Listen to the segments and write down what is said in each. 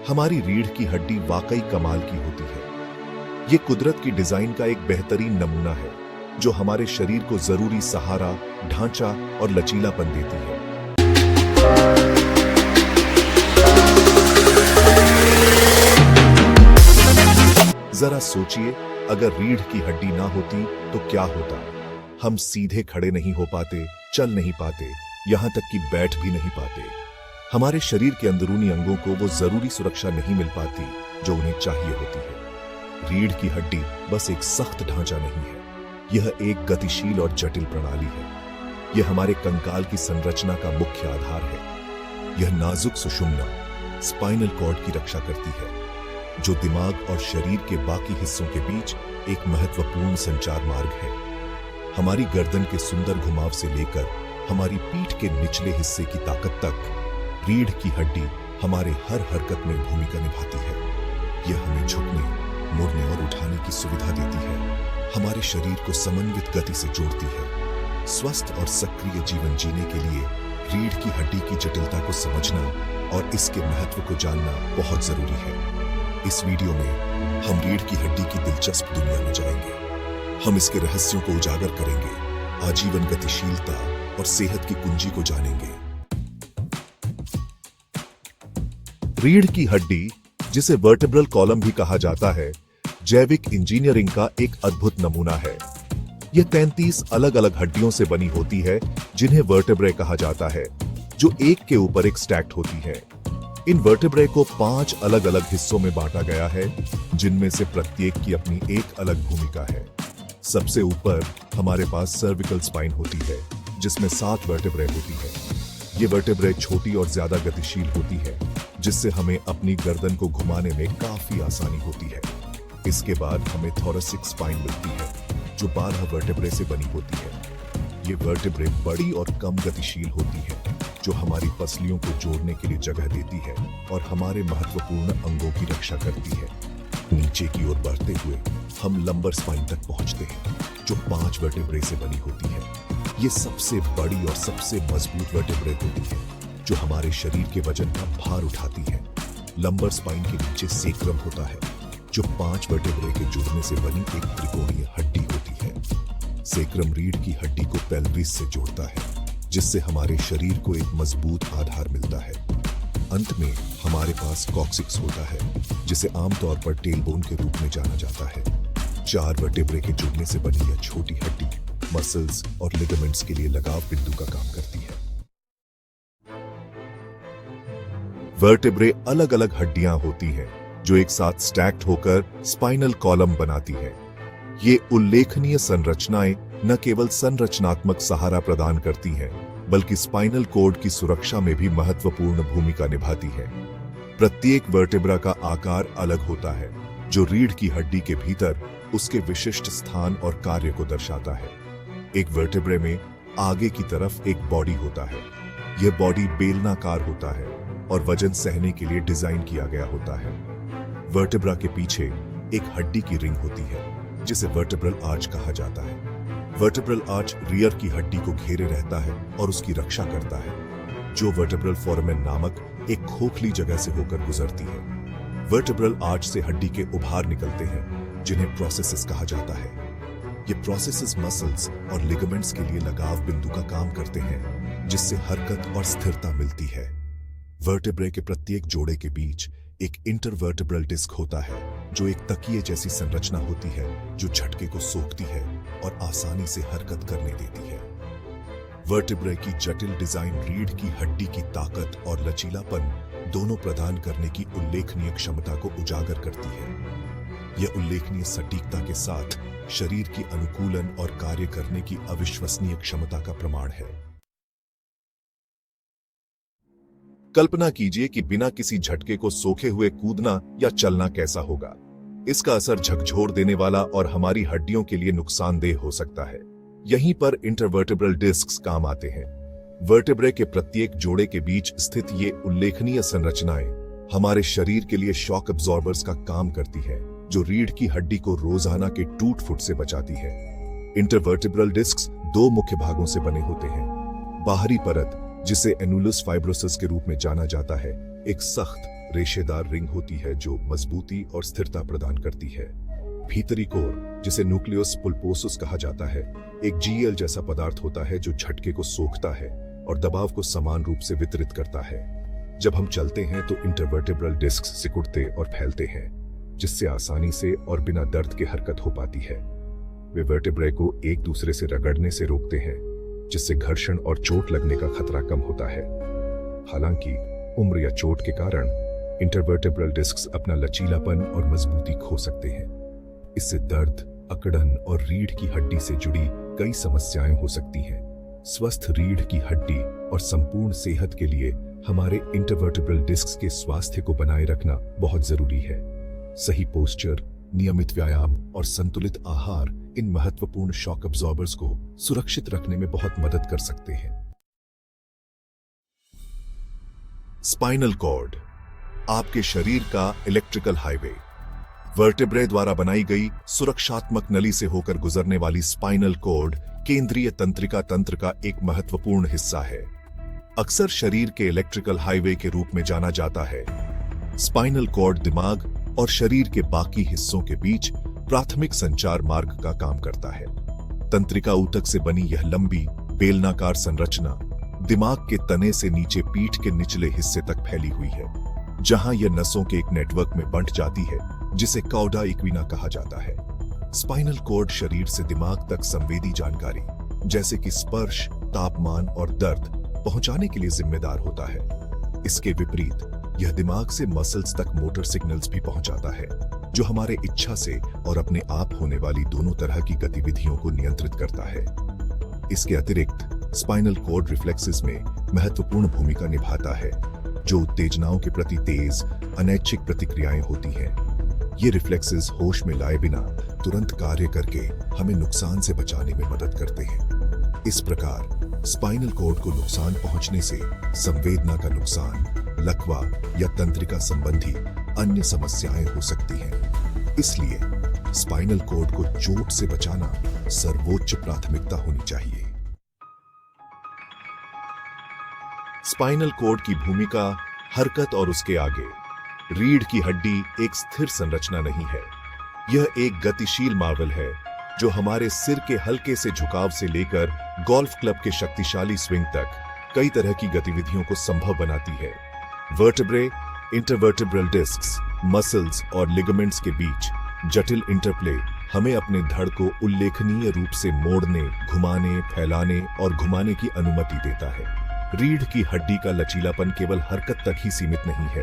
हमारी रीढ़ की हड्डी वाकई कमाल की होती है। ये कुदरत की डिजाइन का एक बेहतरीन नमूना है जो हमारे शरीर को जरूरी सहारा, ढांचा और लचीलापन देती है। जरा सोचिए, अगर रीढ़ की हड्डी ना होती तो क्या होता। हम सीधे खड़े नहीं हो पाते, चल नहीं पाते, यहां तक कि बैठ भी नहीं पाते। हमारे शरीर के अंदरूनी अंगों को वो जरूरी सुरक्षा नहीं मिल पाती जो उन्हें चाहिए होती है। रीढ़ की हड्डी बस एक सख्त ढांचा नहीं है, यह एक गतिशील और जटिल प्रणाली है। यह हमारे कंकाल की संरचना का मुख्य आधार है। यह नाजुक सुषुम्ना, स्पाइनल कॉर्ड की रक्षा करती है, जो दिमाग और शरीर के बाकी हिस्सों के बीच एक महत्वपूर्ण संचार मार्ग है। हमारी गर्दन के सुंदर घुमाव से लेकर हमारी पीठ के निचले हिस्से की ताकत तक, रीढ़ की हड्डी हमारे हर हरकत में भूमिका निभाती है। यह हमें झुकने, मुड़ने और उठाने की सुविधा देती है, हमारे शरीर को समन्वित गति से जोड़ती है। स्वस्थ और सक्रिय जीवन जीने के लिए रीढ़ की हड्डी की जटिलता को समझना और इसके महत्व को जानना बहुत जरूरी है। इस वीडियो में हम रीढ़ की हड्डी की दिलचस्प दुनिया में जाएंगे। हम इसके रहस्यों को उजागर करेंगे, आजीवन गतिशीलता और सेहत की कुंजी को जानेंगे। रीढ़ की हड्डी, जिसे वर्टेब्रल कॉलम भी कहा जाता है, जैविक इंजीनियरिंग का एक अद्भुत नमूना है। यह 33 अलग अलग हड्डियों से बनी होती है जिन्हें वर्टेब्रे कहा जाता है, जो एक के ऊपर एक स्टैक्ड होती है। इन वर्टेब्रे को 5 अलग अलग हिस्सों में बांटा गया है, जिनमें से प्रत्येक की अपनी एक अलग भूमिका है। सबसे ऊपर हमारे पास सर्विकल स्पाइन होती है, जिसमें 7 वर्टेब्रे होती है। ये वर्टेब्रे छोटी और ज्यादा गतिशील होती है, जिससे हमें अपनी गर्दन को घुमाने में काफी आसानी होती है। इसके बाद हमें थोरेसिक स्पाइन मिलती है, जो 12 वर्टेब्रे से बनी होती है। ये वर्टेब्रे बड़ी और कम गतिशील होती है, जो हमारी पसलियों को जोड़ने के लिए जगह देती है और हमारे महत्वपूर्ण अंगों की रक्षा करती है। नीचे की ओर बढ़ते हुए हम लंबर स्पाइन तक पहुंचते हैं, जो 5 वर्टेब्रे से बनी होती है। ये सबसे बड़ी और सबसे मजबूत वर्टेब्रे होती है, जो हमारे शरीर के वजन का भार उठाती है। लंबर स्पाइन के नीचे सेक्रम होता है, जो 5 वर्टेब्रे के जुड़ने से बनी एक त्रिकोणीय हड्डी होती है। सेक्रम रीढ़ की हड्डी को पेल्विस से जोड़ता है, जिससे हमारे शरीर को एक मजबूत आधार मिलता है। अंत में हमारे पास कॉक्सिक्स होता है, जिसे आमतौर पर टेलबोन के रूप में जाना जाता है। 4 वर्टेब्रे के जुड़ने से बनी यह छोटी हड्डी मसल्स और लिगामेंट्स के लिए लगाव बिंदु का काम करती है। वर्टेब्रे अलग अलग हड्डियां होती हैं, जो एक साथ स्टैक्ड होकर स्पाइनल कॉलम बनाती है। ये उल्लेखनीय संरचनाएं न केवल संरचनात्मक सहारा प्रदान करती हैं, बल्कि स्पाइनल कॉर्ड की सुरक्षा में भी महत्वपूर्ण भूमिका निभाती है। प्रत्येक वर्टेब्रा का आकार अलग होता है, जो रीढ़ की हड्डी के भीतर उसके विशिष्ट स्थान और कार्य को दर्शाता है। एक वर्टेब्रे में आगे की तरफ एक बॉडी होता है। यह बॉडी बेलनाकार होता है और वजन सहने के लिए डिजाइन किया गया होता है। वर्टेब्रा के पीछे एक हड्डी की रिंग होती है, जिसे वर्टेब्रल आर्च कहा जाता है। वर्टेब्रल आर्च रियर की हड्डी को घेरे रहता है और उसकी रक्षा करता है, जो वर्टेब्रल फोरामेन नामक एक खोखली जगह से होकर गुजरती है। वर्टेब्रल आर्च से हड्डी के उभार निकलते हैं, जिन्हें प्रोसेसेस कहा जाता है। ये प्रोसेसेस मसल्स और लिगामेंट्स के लिए लगाव बिंदु का काम करते हैं, जिससे हरकत और स्थिरता मिलती है। वर्टेब्रे के प्रत्येक जोड़े के बीच एक इंटरवर्टेब्रल डिस्क होता है, जो एक तकिए जैसी संरचना होती है, जो झटके को सोखती है और आसानी से हरकत करने देती है। वर्टेब्रे की जटिल डिजाइन रीढ़ की हड्डी की ताकत और लचीलापन दोनों प्रदान करने की उल्लेखनीय क्षमता को उजागर करती है। यह उल्लेखनीय सटीकता के साथ शरीर की अनुकूलन और कार्य करने की अविश्वसनीय क्षमता का प्रमाण है। कल्पना कीजिए कि बिना किसी झटके को सोखे हुए कूदना या चलना कैसा होगा। इसका असर झकझोर देने वाला और हमारी हड्डियों के लिए नुकसानदेह हो सकता है। यहीं पर इंटरवर्टेब्रल डिस्क्स काम आते हैं। वर्टेब्रे के प्रत्येक जोड़े के बीच स्थित ये उल्लेखनीय संरचनाएं हमारे शरीर के लिए शॉक अब्जॉर्बर्स का काम करती है, जो रीढ़ की हड्डी को रोजाना के टूट फुट से बचाती है। इंटरवर्टेब्रल डिस्क्स 2 मुख्य भागों से बने होते हैं। बाहरी परत, जिसे एनुलस फाइब्रोसिस के रूप में जाना जाता है, एक सख्त रेशेदार रिंग होती है जो मजबूती और स्थिरता प्रदान करती है। भीतरी कोर, जिसे न्यूक्लियस पुल्पोसस कहा जाता है, एक जेल जैसा पदार्थ होता है जो झटके को सोखता है और दबाव को समान रूप से वितरित करता है। जब हम चलते हैं तो इंटरवर्टेब्रल डिस्क सिकुड़ते और फैलते हैं, जिससे आसानी से और बिना दर्द के हरकत हो पाती है। वे वर्टेब्रे को एक दूसरे से रगड़ने से रोकते हैं, जिससे घर्षण और चोट लगने का खतरा कम होता है। हालांकि उम्र या चोट के कारण इंटरवर्टेब्रल डिस्क्स अपना लचीलापन और मजबूती खो सकते हैं। इससे दर्द, अकड़न और रीढ़ की हड्डी से जुड़ी कई समस्याएं हो सकती हैं। स्वस्थ रीढ़ की हड्डी और संपूर्ण सेहत के लिए हमारे इंटरवर्टेब्रल डिस्क्स के स्वास्थ्य को बनाए रखना बहुत जरूरी है। सही पोस्चर, नियमित व्यायाम और संतुलित आहार इन महत्वपूर्ण शॉक अब्जॉर्बर्स को सुरक्षित रखने में बहुत मदद कर सकते हैं। स्पाइनल कॉर्ड, आपके शरीर का इलेक्ट्रिकल हाईवे। वर्टेब्रे द्वारा बनाई गई सुरक्षात्मक नली से होकर गुजरने वाली स्पाइनल कॉर्ड केंद्रीय तंत्रिका तंत्र का एक महत्वपूर्ण हिस्सा है। अक्सर शरीर के इलेक्ट्रिकल हाईवे के रूप में जाना जाता है। स्पाइनल कॉर्ड दिमाग और शरीर के बाकी हिस्सों के बीच प्राथमिक संचार मार्ग का काम करता है। तंत्रिका ऊतक से बनी यह लंबी बेलनाकार संरचना दिमाग के तने से नीचे पीठ के निचले हिस्से तक फैली हुई है, जहां यह नसों के एक नेटवर्क में बंट जाती है जिसे कॉडा इक्विना कहा जाता है। स्पाइनल कॉर्ड शरीर से दिमाग तक संवेदी जानकारी जैसे कि स्पर्श, तापमान और दर्द पहुंचाने के लिए जिम्मेदार होता है। इसके विपरीत यह दिमाग से मसल्स तक मोटर सिग्नल्स भी पहुंचाता है, जो हमारे इच्छा से और अपने आप होने वाली दोनों तरह की गतिविधियों को नियंत्रित करता है। इसके अतिरिक्त स्पाइनल कॉर्ड रिफ्लेक्सेस में महत्वपूर्ण भूमिका निभाता है, जो उत्तेजनाओं के प्रति तेज, अनैच्छिक प्रतिक्रियाएं होती हैं। ये रिफ्लेक्सेस होश में लाए बिना तुरंत कार्य करके हमें नुकसान से बचाने में मदद करते हैं। इस प्रकार स्पाइनल कॉर्ड को नुकसान पहुंचने से संवेदना का नुकसान, लकवा या तंत्रिका संबंधी अन्य समस्याएं हो सकती हैं। इसलिए स्पाइनल कॉर्ड को चोट से बचाना सर्वोच्च प्राथमिकता होनी चाहिए। स्पाइनल कॉर्ड की भूमिका, हरकत और उसके आगे। रीढ़ की हड्डी एक स्थिर संरचना नहीं है। यह एक गतिशील मार्वल है जो हमारे सिर के हल्के से झुकाव से लेकर गोल्फ क्लब के शक्तिशाली स्विंग तक कई तरह की गतिविधियों को संभव बनाती है। वर्टेब्रे, इंटरवर्टेब्रल डिस्क्स, मसल्स और लिगामेंट्स के बीच जटिल इंटरप्ले हमें अपने धड़ को उल्लेखनीय रूप से मोड़ने, घुमाने, फैलाने और घुमाने की अनुमति देता है। रीढ़ की हड्डी का लचीलापन केवल हरकत तक ही सीमित नहीं है,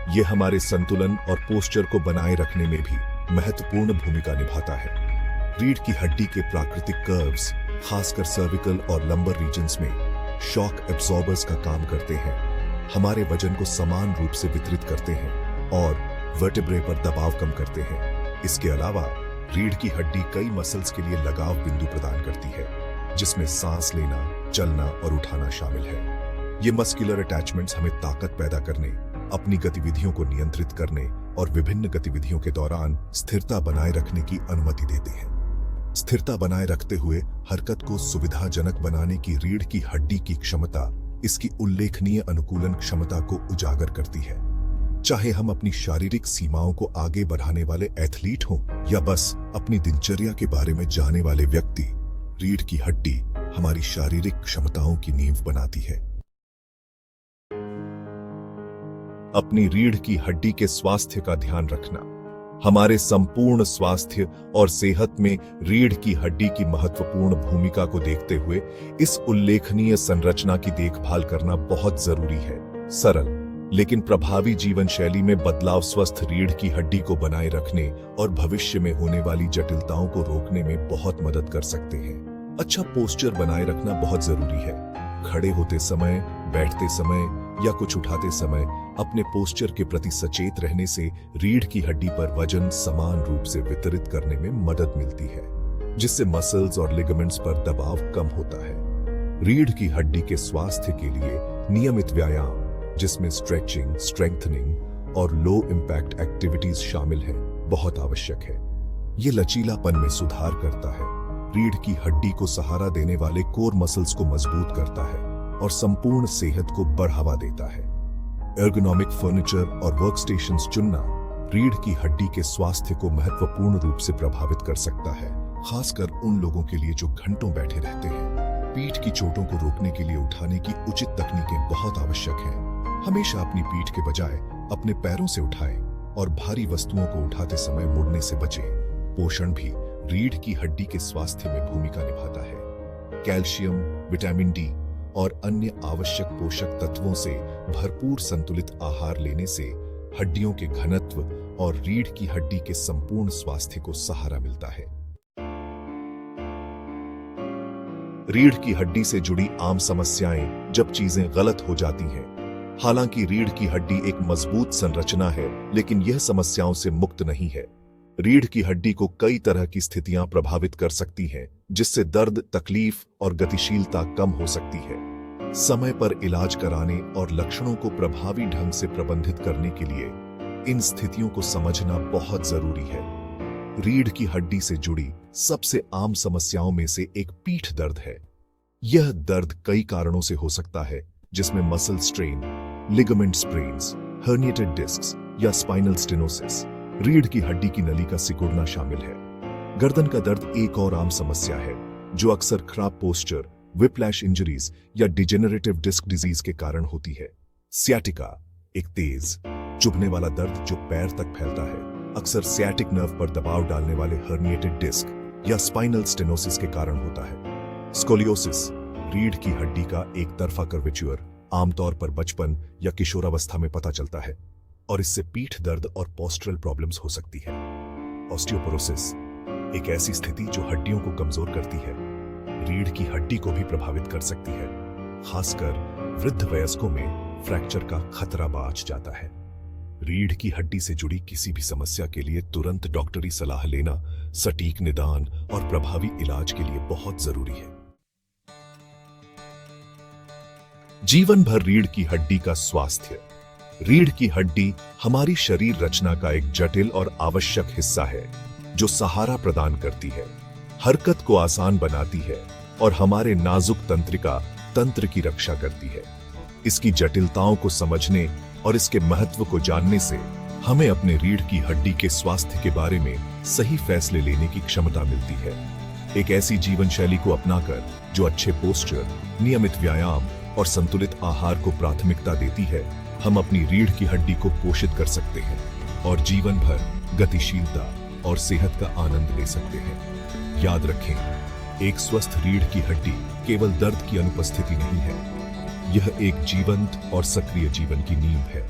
यह हमारे संतुलन और पोस्चर को बनाए रखने में भी महत्वपूर्ण भूमिका निभाता है। रीढ़ की हड्डी के प्राकृतिक कर्व्स, खासकर सर्विकल और लंबर रीजन्स में शॉक एब्जॉर्बर्स का काम करते हैं, हमारे वजन को समान रूप से वितरित करते हैं और वर्टेब्रे पर दबाव कम करते हैं। इसके अलावा रीढ़ की हड्डी कई मसल्स के लिए लगाव बिंदु प्रदान करती है, जिसमें सांस लेना, चलना और उठाना शामिल है। ये मस्कुलर अटैचमेंट्स हमें ताकत पैदा करने, अपनी गतिविधियों को नियंत्रित करने और विभिन्न गतिविधियों के दौरान स्थिरता बनाए रखने की अनुमति देते हैं। स्थिरता बनाए रखते हुए हरकत को सुविधाजनक बनाने की रीढ़ की हड्डी की क्षमता इसकी उल्लेखनीय अनुकूलन क्षमता को उजागर करती है। चाहे हम अपनी शारीरिक सीमाओं को आगे बढ़ाने वाले एथलीट हों या बस अपनी दिनचर्या के बारे में जानने वाले व्यक्ति, रीढ़ की हड्डी हमारी शारीरिक क्षमताओं की नींव बनाती है। अपनी रीढ़ की हड्डी के स्वास्थ्य का ध्यान रखना। हमारे संपूर्ण स्वास्थ्य और सेहत में रीढ़ की हड्डी की महत्वपूर्ण भूमिका को देखते हुए इस उल्लेखनीय संरचना की देखभाल करना बहुत जरूरी है। सरल लेकिन प्रभावी जीवन शैली में बदलाव स्वस्थ रीढ़ की हड्डी को बनाए रखने और भविष्य में होने वाली जटिलताओं को रोकने में बहुत मदद कर सकते हैं। अच्छा पोस्चर बनाए रखना बहुत जरूरी है। खड़े होते समय, बैठते समय या कुछ उठाते समय अपने पोस्चर के प्रति सचेत रहने से रीढ़ की हड्डी पर वजन समान रूप से वितरित करने में मदद मिलती है, जिससे मसल्स और लिगामेंट्स पर दबाव कम होता है। रीढ़ की हड्डी के स्वास्थ्य के लिए नियमित व्यायाम, जिसमें स्ट्रेचिंग, स्ट्रेंथनिंग और लो इंपैक्ट एक्टिविटीज शामिल हैं, बहुत आवश्यक है। ये लचीलापन में सुधार करता है, रीढ़ की हड्डी को सहारा देने वाले कोर मसल्स को मजबूत करता है और संपूर्ण सेहत को बढ़ावा देता है। एर्गोनॉमिक फर्नीचर और वर्कस्टेशंस चुनना रीढ़ की हड्डी के स्वास्थ्य को महत्वपूर्ण रूप से प्रभावित कर सकता है, खासकर उन लोगों के लिए जो घंटों बैठे रहते हैं। पीठ की चोटों को रोकने के लिए उठाने की उचित तकनीकें बहुत आवश्यक हैं। हमेशा अपनी पीठ के बजाय अपने पैरों से उठाएं और भारी वस्तुओं को उठाते समय मुड़ने से बचें। पोषण भी रीढ़ की हड्डी के स्वास्थ्य में भूमिका निभाता है। कैल्शियम, विटामिन डी और अन्य आवश्यक पोषक तत्वों से भरपूर संतुलित आहार लेने से हड्डियों के घनत्व और रीढ़ की हड्डी के संपूर्ण स्वास्थ्य को सहारा मिलता है। रीढ़ की हड्डी से जुड़ी आम समस्याएं जब चीजें गलत हो जाती हैं। हालांकि रीढ़ की हड्डी एक मजबूत संरचना है, लेकिन यह समस्याओं से मुक्त नहीं है। रीढ़ की हड्डी को कई तरह की स्थितियां प्रभावित कर सकती हैं, जिससे दर्द, तकलीफ और गतिशीलता कम हो सकती है। समय पर इलाज कराने और लक्षणों को प्रभावी ढंग से प्रबंधित करने के लिए इन स्थितियों को समझना बहुत जरूरी है। रीढ़ की हड्डी से जुड़ी सबसे आम समस्याओं में से एक पीठ दर्द है। यह दर्द कई कारणों से हो सकता है, जिसमें muscle strain, ligament sprains, herniated discs या स्पाइनल स्टेनोसिस, रीढ़ की हड्डी की नली का सिकुड़ना शामिल है। गर्दन का दर्द एक और आम समस्या है, जो अक्सर खराब पोस्चर, विप्लैश इंजरीज या डिजेनरेटिव डिस्क डिजीज के कारण होती है। सियाटिका एक तेज, चुभने वाला दर्द जो पैर तक फैलता है, अक्सर सियाटिक नर्व पर दबाव डालने वाले हर्निएटेड डिस्क या स्पाइनल स्टेनोसिस के कारण होता है। स्कोलियोसिस रीढ़ की हड्डी का एक तरफा कर्वेचर आमतौर पर बचपन या किशोरावस्था में पता चलता है और इससे पीठ दर्द और पोस्चरल प्रॉब्लम्स हो सकती है। ऑस्टियोपोरोसिस एक ऐसी स्थिति जो हड्डियों को कमजोर करती है, रीढ़ की हड्डी को भी प्रभावित कर सकती है। खासकर वृद्ध वयस्कों में फ्रैक्चर का खतरा बाज जाता है। रीढ़ की हड्डी से जुड़ी किसी भी समस्या के लिए तुरंत डॉक्टरी सलाह लेना सटीक निदान और प्रभावी इलाज के लिए बहुत जरूरी है। जीवन भर रीढ़ की हड्डी का स्वास्थ्य। रीढ़ की हड्डी हमारी शरीर रचना का एक जटिल और आवश्यक हिस्सा है, जो सहारा प्रदान करती है, हरकत को आसान बनाती है और हमारे नाजुक तंत्रिका तंत्र की रक्षा करती है। इसकी जटिलताओं को समझने और इसके महत्व को जानने से हमें अपने रीढ़ की हड्डी के स्वास्थ्य के बारे में सही फैसले लेने की क्षमता मिलती है। एक ऐसी जीवन शैली को अपनाकर जो अच्छे पोस्चर, नियमित व्यायाम और संतुलित आहार को प्राथमिकता देती है, हम अपनी रीढ़ की हड्डी को पोषित कर सकते हैं और जीवन भर गतिशीलता और सेहत का आनंद ले सकते हैं। याद रखें, एक स्वस्थ रीढ़ की हड्डी केवल दर्द की अनुपस्थिति नहीं है, यह एक जीवंत और सक्रिय जीवन की नींव है।